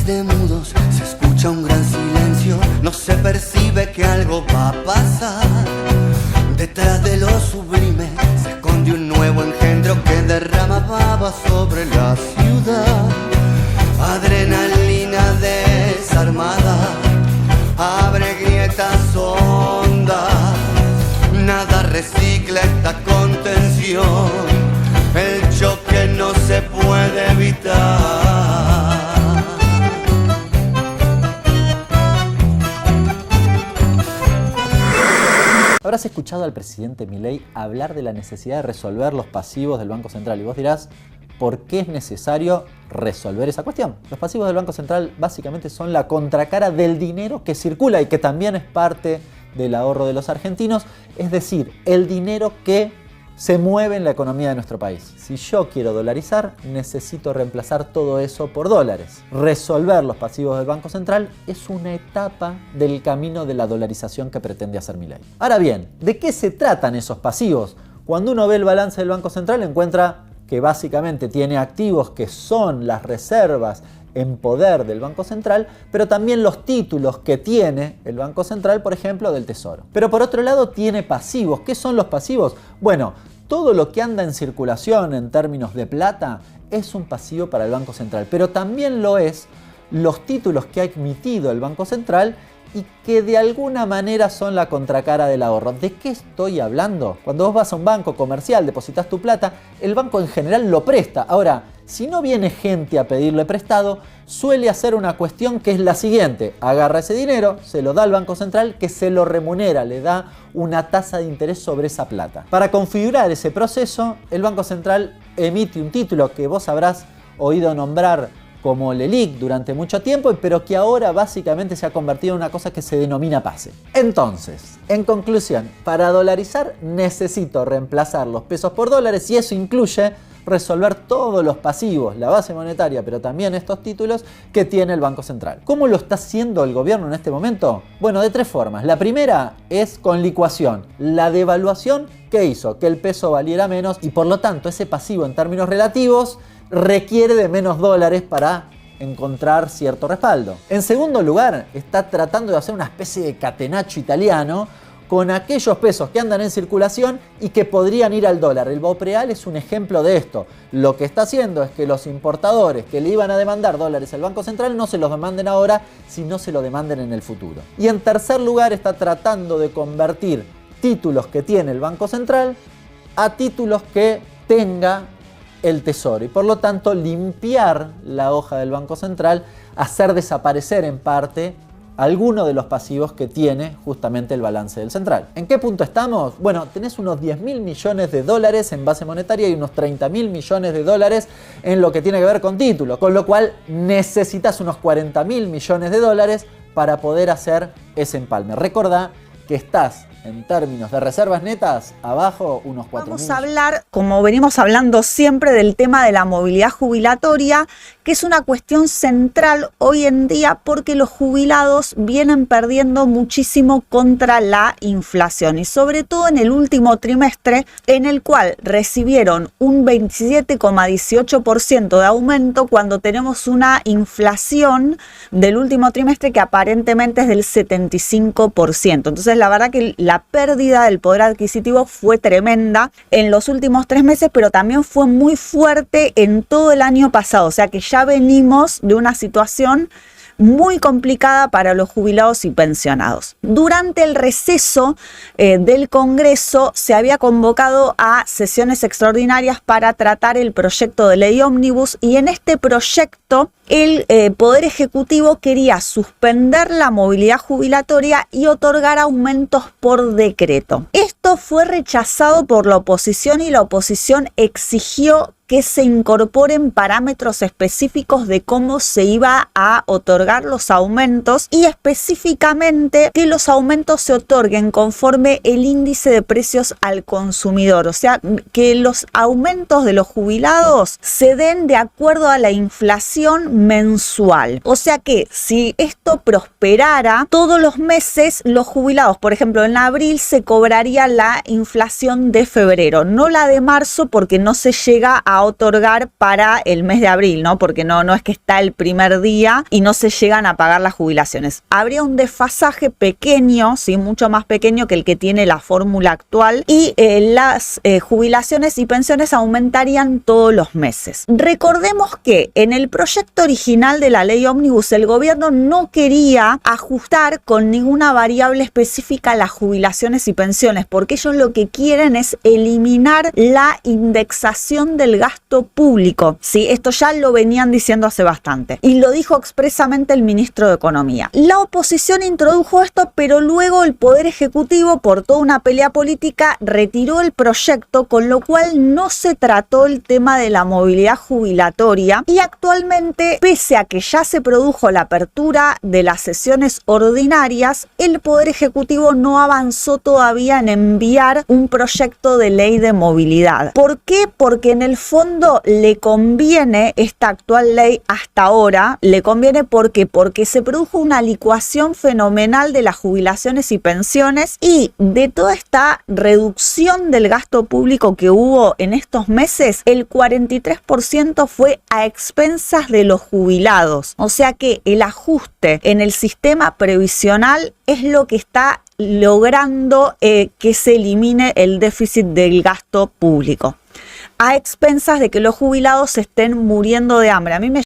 de mudos se escucha un gran silencio, no se percibe que algo va a pasar. Detrás de lo sublime se esconde un nuevo engendro que derrama baba sobre la ciudad. Adrenalina desarmada abre grietas hondas, nada recicla esta contención, el choque no se puede evitar. Habrás escuchado al presidente Milei hablar de la necesidad de resolver los pasivos del Banco Central y vos dirás, ¿por qué es necesario resolver esa cuestión? Los pasivos del Banco Central básicamente son la contracara del dinero que circula y que también es parte del ahorro de los argentinos, es decir, el dinero que se mueve en la economía de nuestro país. Si yo quiero dolarizar, necesito reemplazar todo eso por dólares. Resolver los pasivos del Banco Central es una etapa del camino de la dolarización que pretende hacer Milei. Ahora bien, ¿de qué se tratan esos pasivos? Cuando uno ve el balance del Banco Central encuentra que básicamente tiene activos que son las reservas en poder del Banco Central, pero también los títulos que tiene el Banco Central, por ejemplo, del Tesoro. Pero por otro lado tiene pasivos. ¿Qué son los pasivos? Bueno, todo lo que anda en circulación en términos de plata es un pasivo para el Banco Central, pero también lo es los títulos que ha emitido el Banco Central y que de alguna manera son la contracara del ahorro. ¿De qué estoy hablando? Cuando vos vas a un banco comercial, depositas tu plata, el banco en general lo presta. Ahora, si no viene gente a pedirle prestado, suele hacer una cuestión que es la siguiente. Agarra ese dinero, se lo da al Banco Central, que se lo remunera, le da una tasa de interés sobre esa plata. Para configurar ese proceso, el Banco Central emite un título que vos habrás oído nombrar como LELIQ durante mucho tiempo, pero que ahora básicamente se ha convertido en una cosa que se denomina PASE. Entonces, en conclusión, para dolarizar necesito reemplazar los pesos por dólares y eso incluye resolver todos los pasivos, la base monetaria, pero también estos títulos que tiene el Banco Central. ¿Cómo lo está haciendo el gobierno en este momento? Bueno, de tres formas. La primera es con licuación, la devaluación que hizo que el peso valiera menos y por lo tanto ese pasivo en términos relativos requiere de menos dólares para encontrar cierto respaldo. En segundo lugar, está tratando de hacer una especie de catenaccio italiano con aquellos pesos que andan en circulación y que podrían ir al dólar. El BOPREAL es un ejemplo de esto. Lo que está haciendo es que los importadores que le iban a demandar dólares al Banco Central no se los demanden ahora, sino se lo demanden en el futuro. Y en tercer lugar, está tratando de convertir títulos que tiene el Banco Central a títulos que tenga el Tesoro y por lo tanto limpiar la hoja del Banco Central, hacer desaparecer en parte alguno de los pasivos que tiene justamente el balance del central. ¿En qué punto estamos? Bueno, tenés unos 10.000 millones de dólares en base monetaria y unos 30.000 millones de dólares en lo que tiene que ver con títulos, con lo cual necesitas unos 40.000 millones de dólares para poder hacer ese empalme. Recordá que estás en términos de reservas netas, abajo unos 4.000. Vamos a hablar, como venimos hablando siempre, del tema de la movilidad jubilatoria, que es una cuestión central hoy en día porque los jubilados vienen perdiendo muchísimo contra la inflación y sobre todo en el último trimestre en el cual recibieron un 27,18% de aumento cuando tenemos una inflación del último trimestre que aparentemente es del 75%. Entonces la verdad que la pérdida del poder adquisitivo fue tremenda en los últimos 3 meses, pero también fue muy fuerte en todo el año pasado. O sea que ya venimos de una situación muy complicada para los jubilados y pensionados. Durante el receso del Congreso se había convocado a sesiones extraordinarias para tratar el proyecto de ley ómnibus y en este proyecto el Poder Ejecutivo quería suspender la movilidad jubilatoria y otorgar aumentos por decreto. Esto fue rechazado por la oposición y la oposición exigió que se incorporen parámetros específicos de cómo se iba a otorgar los aumentos y específicamente que los aumentos se otorguen conforme el índice de precios al consumidor, o sea, que los aumentos de los jubilados se den de acuerdo a la inflación mensual. O sea que si esto prosperara, todos los meses los jubilados, por ejemplo, en abril se cobraría la inflación de febrero, no la de marzo, porque no se llega a otorgar para el mes de abril, ¿no? Porque no es que está el primer día y no se llegan a pagar las jubilaciones. Habría un desfasaje pequeño, ¿sí? Mucho más pequeño que el que tiene la fórmula actual, y las jubilaciones y pensiones aumentarían todos los meses. Recordemos que en el proyecto original de la ley ómnibus el gobierno no quería ajustar con ninguna variable específica las jubilaciones y pensiones, porque ellos lo que quieren es eliminar la indexación del gasto público. Sí, esto ya lo venían diciendo hace bastante y lo dijo expresamente el ministro de Economía. La oposición introdujo esto, pero luego el Poder Ejecutivo, por toda una pelea política, retiró el proyecto, con lo cual no se trató el tema de la movilidad jubilatoria, y actualmente, pese a que ya se produjo la apertura de las sesiones ordinarias, el Poder Ejecutivo no avanzó todavía en enviar un proyecto de ley de movilidad. ¿Por qué? Porque en el fondo le conviene esta actual ley hasta ahora, le conviene porque se produjo una licuación fenomenal de las jubilaciones y pensiones, y de toda esta reducción del gasto público que hubo en estos meses, el 43% fue a expensas de los jubilados. O sea que el ajuste en el sistema previsional es lo que está logrando que se elimine el déficit del gasto público, a expensas de que los jubilados se estén muriendo de hambre. A mí me